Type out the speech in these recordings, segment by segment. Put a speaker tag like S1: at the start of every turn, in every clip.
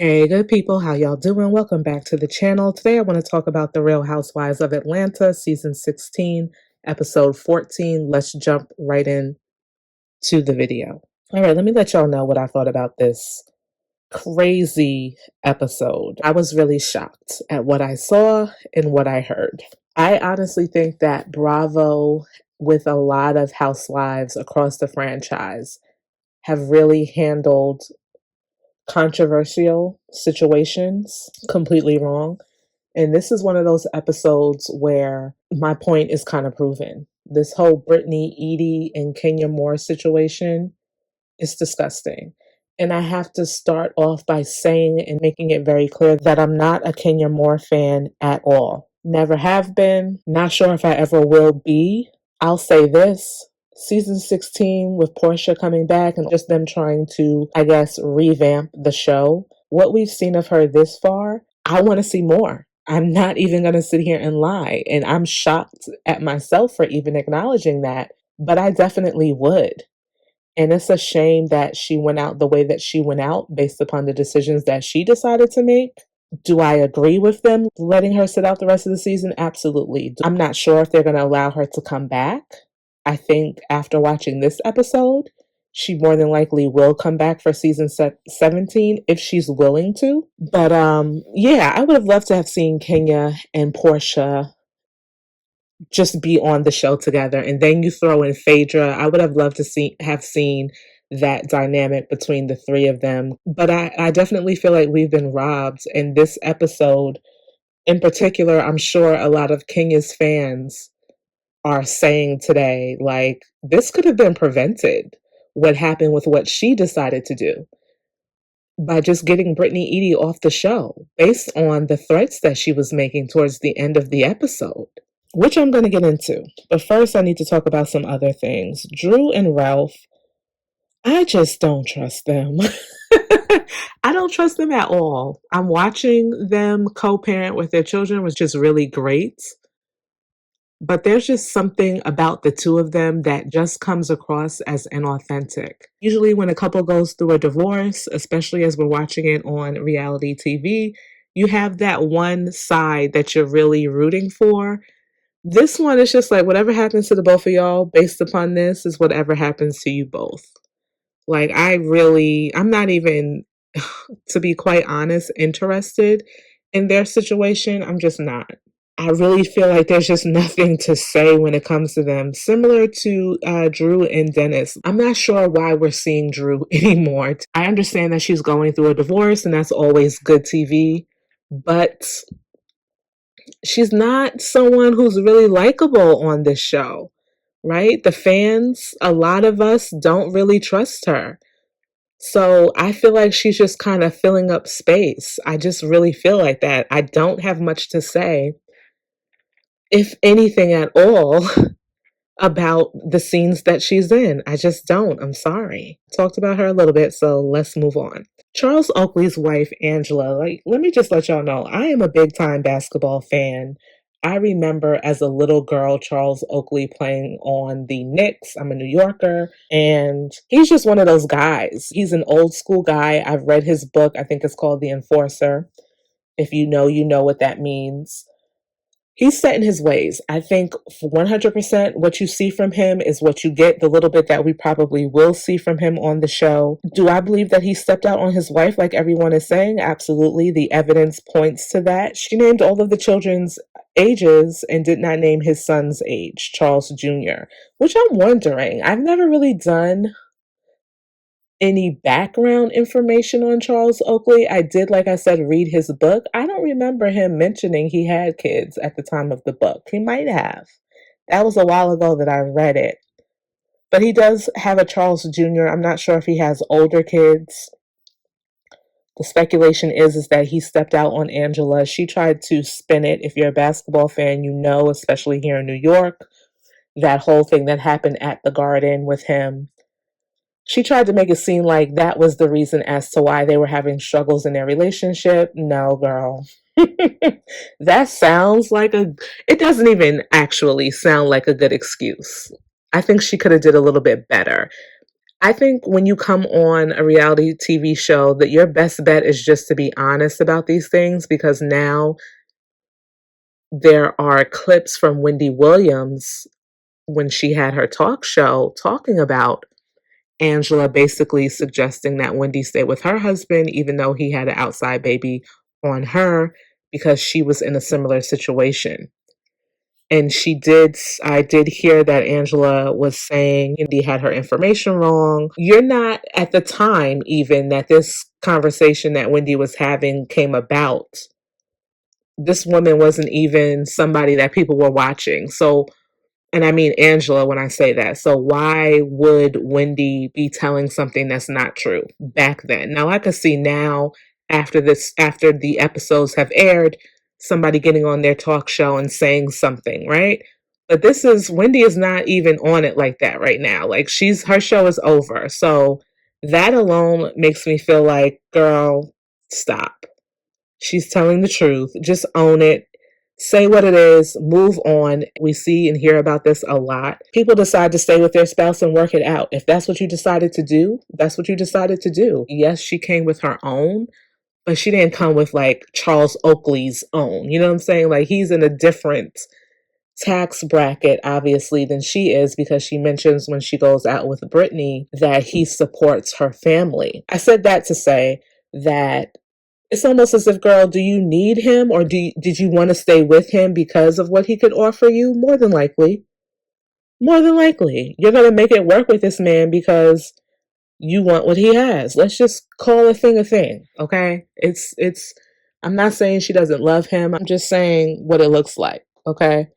S1: Hey, good people, how y'all doing? Welcome back to the channel. Today I want to talk about The Real Housewives of Atlanta, season 16, episode 14. Let's jump right in to the video. All right, let me let y'all know what I thought about this crazy episode. I was really shocked at what I saw and what I heard. I honestly think that Bravo, with a lot of housewives across the franchise, have really handled controversial situations completely wrong. And this is one of those episodes where my point is kind of proven. This whole Brittany Eady and Kenya Moore situation is disgusting. And I have to start off by saying and making it very clear that I'm not a Kenya Moore fan at all. Never have been. Not sure if I ever will be. I'll say this. Season 16 with Portia coming back and just them trying to, I guess, revamp the show. What we've seen of her this far, I want to see more. I'm not even going to sit here and lie. And I'm shocked at myself for even acknowledging that, but I definitely would. And it's a shame that she went out the way that she went out based upon the decisions that she decided to make. Do I agree with them letting her sit out the rest of the season? Absolutely. I'm not sure if they're going to allow her to come back. I think after watching this episode, she more than likely will come back for season 17 if she's willing to. But yeah, I would have loved to have seen Kenya and Portia just be on the show together, and then you throw in Phaedra. I would have loved to have seen that dynamic between the three of them, but I definitely feel like we've been robbed. And this episode in particular, I'm sure a lot of Kenya's fans are saying today, like, this could have been prevented. What happened with what she decided to do by just getting Brittany Eady off the show based on the threats that she was making towards the end of the episode, which I'm going to get into. But first, I need to talk about some other things. Drew and Ralph, I just don't trust them. I don't trust them at all. I'm watching them co-parent with their children, which is really great. But there's just something about the two of them that just comes across as inauthentic. Usually when a couple goes through a divorce, especially as we're watching it on reality TV, you have that one side that you're really rooting for. This one is just like whatever happens to the both of y'all based upon this is whatever happens to you both. Like, I'm not even, to be quite honest, interested in their situation. I'm just not. I really feel like there's just nothing to say when it comes to them. Similar to Drew and Dennis. I'm not sure why we're seeing Drew anymore. I understand that she's going through a divorce and that's always good TV, but she's not someone who's really likable on this show, right? The fans, a lot of us don't really trust her. So I feel like she's just kind of filling up space. I just really feel like that. I don't have much to say, if anything at all, about the scenes that she's in. I just don't. I'm sorry. Talked about her a little bit, so let's move on. Charles Oakley's wife, Angela, like, let me just let y'all know, I am a big time basketball fan. I remember as a little girl, Charles Oakley playing on the Knicks. I'm a New Yorker, and he's just one of those guys. He's an old school guy. I've read his book. I think it's called The Enforcer. If you know, you know what that means. He's set in his ways. I think 100% what you see from him is what you get, the little bit that we probably will see from him on the show. Do I believe that he stepped out on his wife like everyone is saying? Absolutely. The evidence points to that. She named all of the children's ages and did not name his son's age, Charles Jr., which I'm wondering. I've never really done any background information on Charles Oakley. I did, like I said, read his book. I don't remember him mentioning he had kids at the time of the book. He might have. That was a while ago that I read it. But he does have a Charles Jr. I'm not sure if he has older kids. The speculation is that he stepped out on Angela. She tried to spin it. If you're a basketball fan, you know, especially here in New York, that whole thing that happened at the Garden with him. She tried to make it seem like that was the reason as to why they were having struggles in their relationship. No, girl. That sounds like it doesn't even actually sound like a good excuse. I think she could have did a little bit better. I think when you come on a reality TV show, that your best bet is just to be honest about these things, because now there are clips from Wendy Williams when she had her talk show talking about Angela basically suggesting that Wendy stay with her husband, even though he had an outside baby on her, because she was in a similar situation. And I did hear that Angela was saying Wendy had her information wrong. You're not at the time, even that this conversation that Wendy was having came about. This woman wasn't even somebody that people were watching. So, and I mean Angela when I say that. So why would Wendy be telling something that's not true back then? Now I could see now, after the episodes have aired, somebody getting on their talk show and saying something, right? But Wendy is not even on it like that right now. Like, her show is over. So that alone makes me feel like, girl, stop. She's telling the truth. Just own it. Say what it is, move on. We see and hear about this a lot. People decide to stay with their spouse and work it out. If that's what you decided to do, that's what you decided to do. Yes, she came with her own, but she didn't come with like Charles Oakley's own. You know what I'm saying? Like, he's in a different tax bracket, obviously, than she is, because she mentions when she goes out with Brittany that he supports her family. I said that to say that it's almost as if, girl, do you need him, or did you want to stay with him because of what he could offer you? More than likely. More than likely. You're going to make it work with this man because you want what he has. Let's just call a thing, okay? I'm not saying she doesn't love him. I'm just saying what it looks like, okay?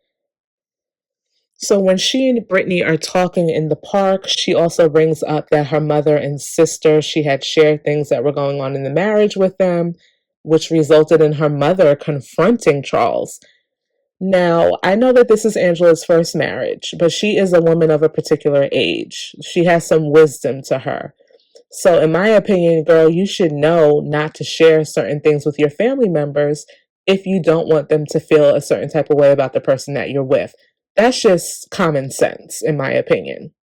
S1: So when she and Brittany are talking in the park, she also brings up that her mother and sister, she had shared things that were going on in the marriage with them, which resulted in her mother confronting Charles. Now, I know that this is Angela's first marriage, but she is a woman of a particular age. She has some wisdom to her. So, in my opinion, girl, you should know not to share certain things with your family members if you don't want them to feel a certain type of way about the person that you're with. That's just common sense, in my opinion.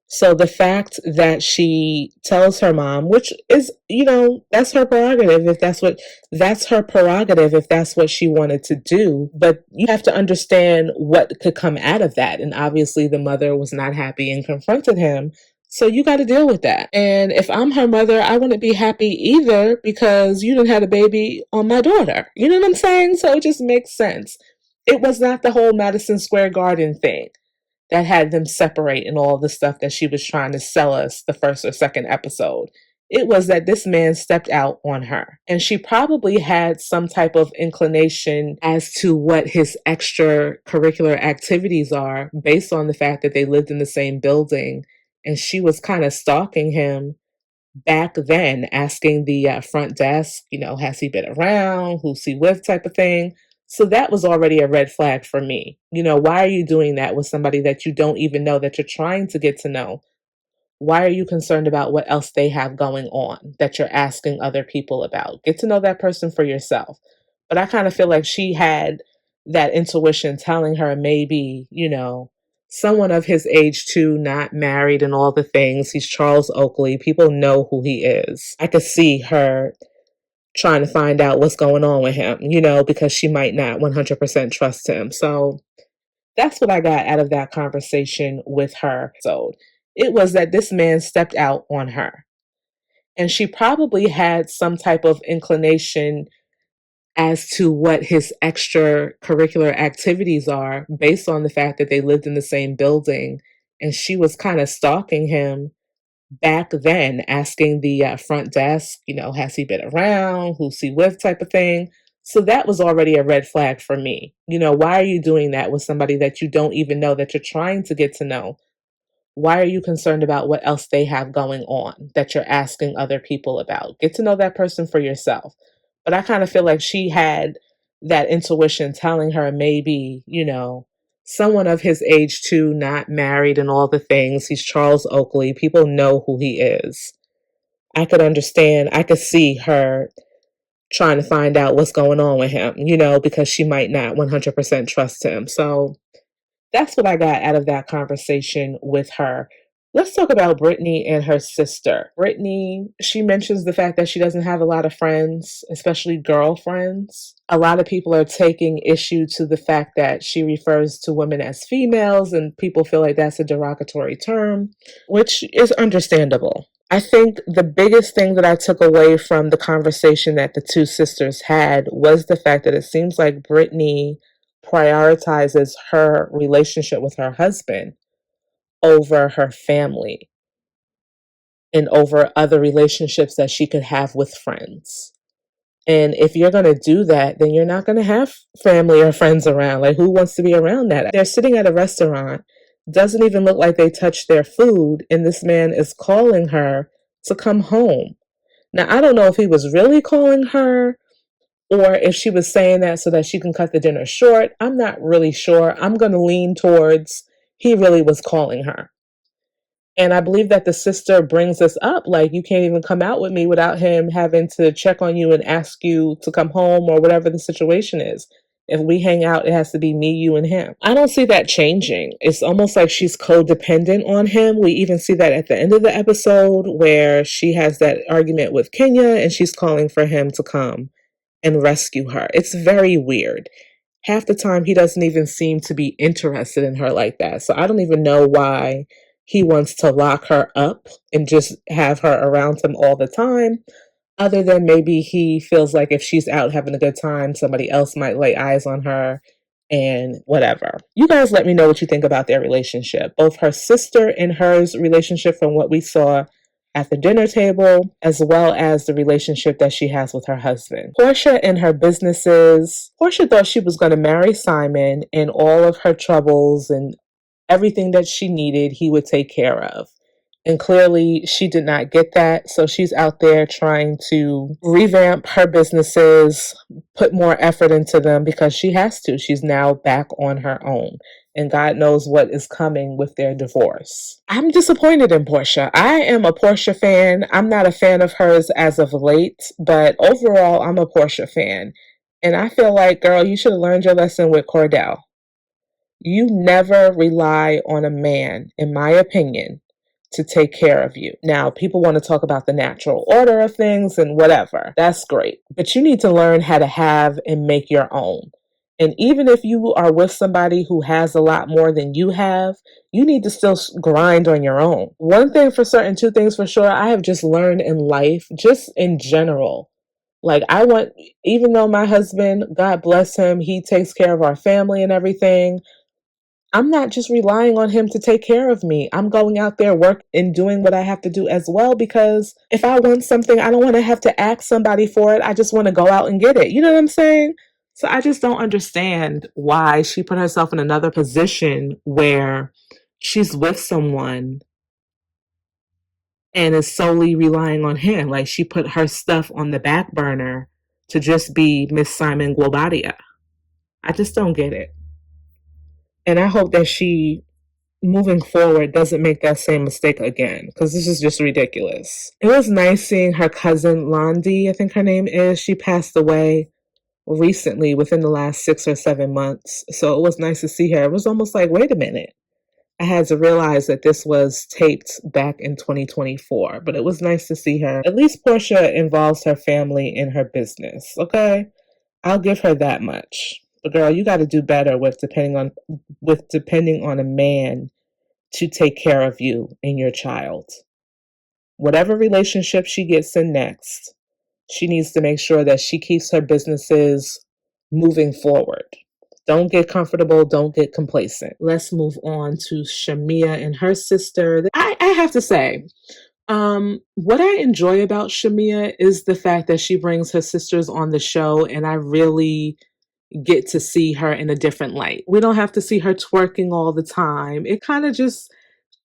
S1: So the fact that she tells her mom, which is, that's her prerogative if that's what she wanted to do. But you have to understand what could come out of that. And obviously the mother was not happy and confronted him. So you got to deal with that. And if I'm her mother, I wouldn't be happy either, because you didn't have a baby on my daughter. You know what I'm saying? So it just makes sense. It was not the whole Madison Square Garden thing that had them separate and all the stuff that she was trying to sell us the first or second episode. It was that this man stepped out on her. And she probably had some type of inclination as to what his extracurricular activities are, based on the fact that they lived in the same building. And she was kind of stalking him back then, asking the front desk, has he been around? Who's he with, type of thing. So that was already a red flag for me. Why are you doing that with somebody that you don't even know, that you're trying to get to know? Why are you concerned about what else they have going on that you're asking other people about? Get to know that person for yourself. But I kind of feel like she had that intuition telling her, maybe, someone of his age too, not married and all the things. He's Charles Oakley. People know who he is. I could see her trying to find out what's going on with him, because she might not 100% trust him. So that's what I got out of that conversation with her. So it was that this man stepped out on her. And she probably had some type of inclination as to what his extracurricular activities are, based on the fact that they lived in the same building. And she was kind of stalking him back then, asking the front desk, has he been around? Who's he with, type of thing. So that was already a red flag for me. Why are you doing that with somebody that you don't even know, that you're trying to get to know? Why are you concerned about what else they have going on that you're asking other people about? Get to know that person for yourself. But I kind of feel like she had that intuition telling her, maybe, someone of his age too, not married and all the things. He's Charles Oakley. People know who he is. I could see her trying to find out what's going on with him, because she might not 100% trust him. So that's what I got out of that conversation with her. Let's talk about Brittany and her sister. Brittany, she mentions the fact that she doesn't have a lot of friends, especially girlfriends. A lot of people are taking issue to the fact that she refers to women as females, and people feel like that's a derogatory term, which is understandable. I think the biggest thing that I took away from the conversation that the two sisters had was the fact that it seems like Brittany prioritizes her relationship with her husband over her family and over other relationships that she could have with friends. And if you're going to do that, then you're not going to have family or friends around. Like, who wants to be around that? They're sitting at a restaurant, doesn't even look like they touched their food, and this man is calling her to come home. Now, I don't know if he was really calling her or if she was saying that so that she can cut the dinner short. I'm not really sure. I'm going to lean towards he really was calling her. And I believe that the sister brings this up, like, you can't even come out with me without him having to check on you and ask you to come home or whatever the situation is. If we hang out, it has to be me, you, and him. I don't see that changing. It's almost like she's codependent on him. We even see that at the end of the episode where she has that argument with Kenya and she's calling for him to come and rescue her. It's very weird. Half the time, he doesn't even seem to be interested in her like that. So I don't even know why he wants to lock her up and just have her around him all the time, other than maybe he feels like if she's out having a good time, somebody else might lay eyes on her and whatever. You guys let me know what you think about their relationship, both her sister and hers relationship from what we saw at the dinner table, as well as the relationship that she has with her husband. Portia and her businesses. Portia thought she was going to marry Simon and all of her troubles and everything that she needed, he would take care of. And clearly, she did not get that. So she's out there trying to revamp her businesses, put more effort into them because she has to. She's now back on her own. And God knows what is coming with their divorce. I'm disappointed in Portia. I am a Portia fan. I'm not a fan of hers as of late, but overall, I'm a Portia fan. And I feel like, girl, you should have learned your lesson with Cordell. You never rely on a man, in my opinion, to take care of you. Now, people want to talk about the natural order of things and whatever. That's great. But you need to learn how to have and make your own. And even if you are with somebody who has a lot more than you have, you need to still grind on your own. One thing for certain, two things for sure, I have just learned in life, just in general. Like, I want, even though my husband, God bless him, he takes care of our family and everything, I'm not just relying on him to take care of me. I'm going out there work and doing what I have to do as well, because if I want something, I don't want to have to ask somebody for it. I just want to go out and get it. You know what I'm saying? So I just don't understand why she put herself in another position where she's with someone and is solely relying on him. Like, she put her stuff on the back burner to just be Miss Simon Globadia. I just don't get it. And I hope that she, moving forward, doesn't make that same mistake again, because this is just ridiculous. It was nice seeing her cousin Londi, I think her name is. She passed away recently within the last 6 or 7 months. So it was nice to see her. It was almost like, wait a minute. I had to realize that this was taped back in 2024, but it was nice to see her. At least Portia involves her family in her business, okay? I'll give her that much. But girl, you got to do better with depending on a man to take care of you and your child. Whatever relationship she gets in next, she needs to make sure that she keeps her businesses moving forward. Don't get comfortable. Don't get complacent. Let's move on to Shamia and her sister. I have to say, what I enjoy about Shamia is the fact that she brings her sisters on the show, and I really get to see her in a different light. We don't have to see her twerking all the time. It kind of just,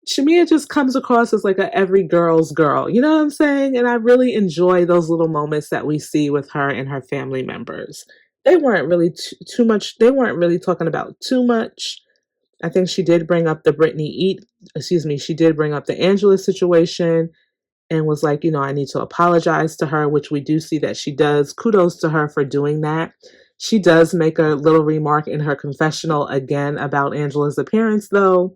S1: Shamia just comes across as like a every girl's girl. You know what I'm saying? And I really enjoy those little moments that we see with her and her family members. They weren't really too much. They weren't really talking about too much. I think she did bring up the she did bring up the Angela situation and was like, I need to apologize to her, which we do see that she does. Kudos to her for doing that. She does make a little remark in her confessional again about Angela's appearance, though.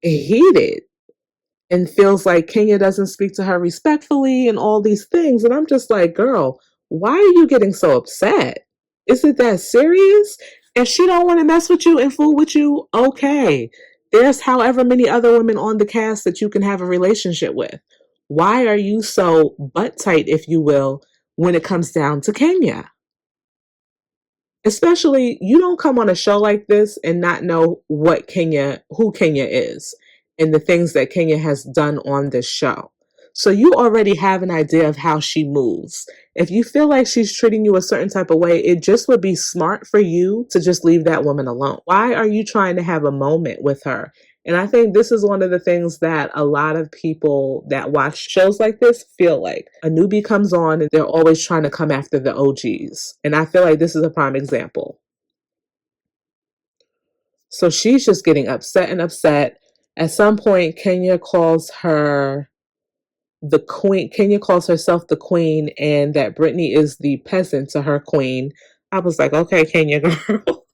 S1: heated and feels like Kenya doesn't speak to her respectfully and all these things. And I'm just like, girl, why are you getting so upset? Is it that serious? If she don't want to mess with you and fool with you, okay. There's however many other women on the cast that you can have a relationship with. Why are you so butt tight, if you will, when it comes down to Kenya? Especially, you don't come on a show like this and not know who Kenya is, and the things that Kenya has done on this show. So you already have an idea of how she moves. If you feel like she's treating you a certain type of way, it just would be smart for you to just leave that woman alone. Why are you trying to have a moment with her? And I think this is one of the things that a lot of people that watch shows like this feel like. A newbie comes on and they're always trying to come after the OGs. And I feel like this is a prime example. So she's just getting upset and upset. At some point, Kenya calls her the queen. Kenya calls herself the queen, and that Brittany is the peasant to her queen. I was like, okay, Kenya girl.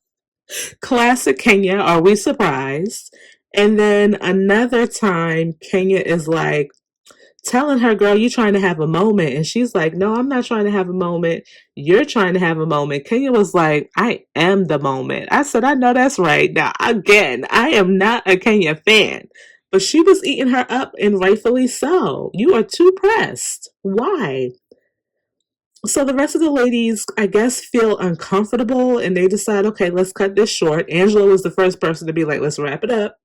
S1: Classic Kenya. Are we surprised? And then another time, Kenya is like telling her, girl, you trying to have a moment. And she's like, no, I'm not trying to have a moment. You're trying to have a moment. Kenya was like, I am the moment. I said, I know that's right. Now, again, I am not a Kenya fan, but she was eating her up, and rightfully so. You are too pressed. Why? So the rest of the ladies, I guess, feel uncomfortable, and they decide, okay, let's cut this short. Angela was the first person to be like, let's wrap it up.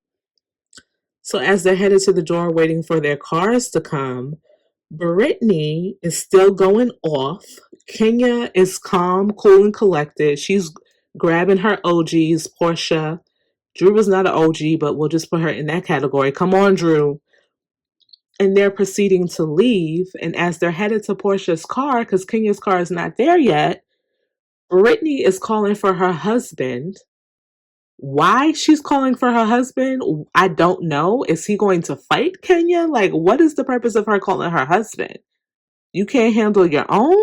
S1: So as they're headed to the door waiting for their cars to come, Brittany is still going off. Kenya is calm, cool, and collected. She's grabbing her OGs, Portia. Drew is not an OG, but we'll just put her in that category. Come on, Drew. And they're proceeding to leave. And as they're headed to Portia's car, because Kenya's car is not there yet, Brittany is calling for her husband. Why she's calling for her husband, I don't know. Is he going to fight Kenya? Like, what is the purpose of her calling her husband? You can't handle your own?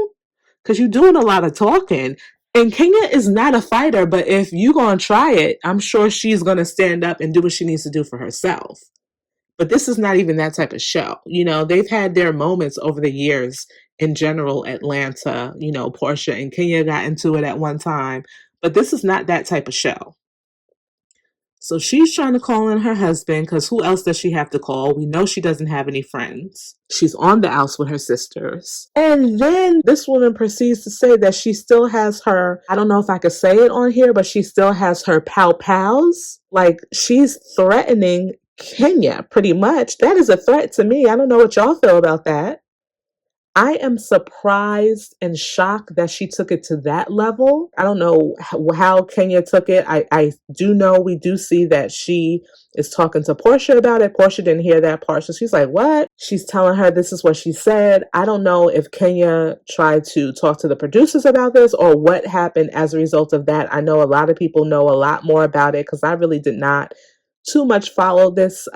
S1: Because you're doing a lot of talking. And Kenya is not a fighter, but if you're going to try it, I'm sure she's going to stand up and do what she needs to do for herself. But this is not even that type of show. You know, they've had their moments over the years in general, Atlanta. You know, Portia and Kenya got into it at one time. But this is not that type of show. So she's trying to call in her husband, because who else does she have to call? We know she doesn't have any friends. She's on the outs with her sisters. And then this woman proceeds to say that she still has her, I don't know if I could say it on here, but she still has her pals. Like, she's threatening Kenya, pretty much. That is a threat to me. I don't know what y'all feel about that. I am surprised and shocked that she took it to that level. I don't know how Kenya took it. I do know, we do see that she is talking to Portia about it. Portia didn't hear that part. So she's like, what? She's telling her this is what she said. I don't know if Kenya tried to talk to the producers about this or what happened as a result of that. I know a lot of people know a lot more about it, because I really did not too much follow this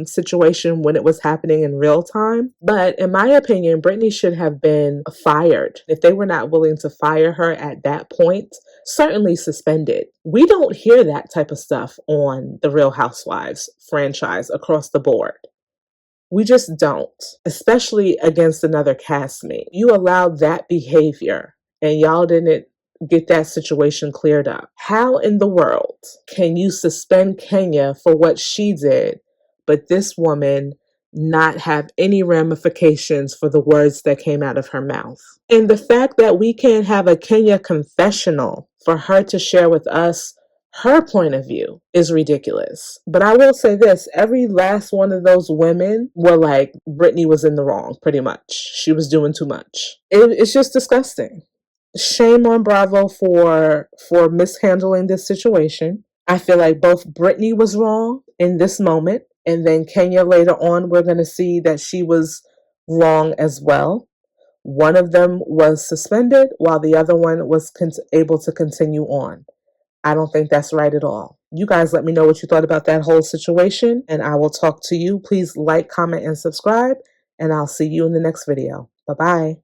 S1: situation when it was happening in real time. But in my opinion, Brittany should have been fired. If they were not willing to fire her at that point, certainly suspended. We don't hear that type of stuff on the Real Housewives franchise across the board. We just don't, especially against another castmate. You allowed that behavior and y'all didn't get that situation cleared up. How in the world can you suspend Kenya for what she did, but this woman not have any ramifications for the words that came out of her mouth? And the fact that we can't have a Kenya confessional for her to share with us her point of view is ridiculous. But I will say this, every last one of those women were like, Brittany was in the wrong, pretty much. She was doing too much. It's just disgusting. Shame on Bravo for mishandling this situation. I feel like both Brittany was wrong in this moment, and then Kenya later on, we're going to see that she was wrong as well. One of them was suspended while the other one was able to continue on. I don't think that's right at all. You guys let me know what you thought about that whole situation, and I will talk to you. Please like, comment, and subscribe, and I'll see you in the next video. Bye-bye.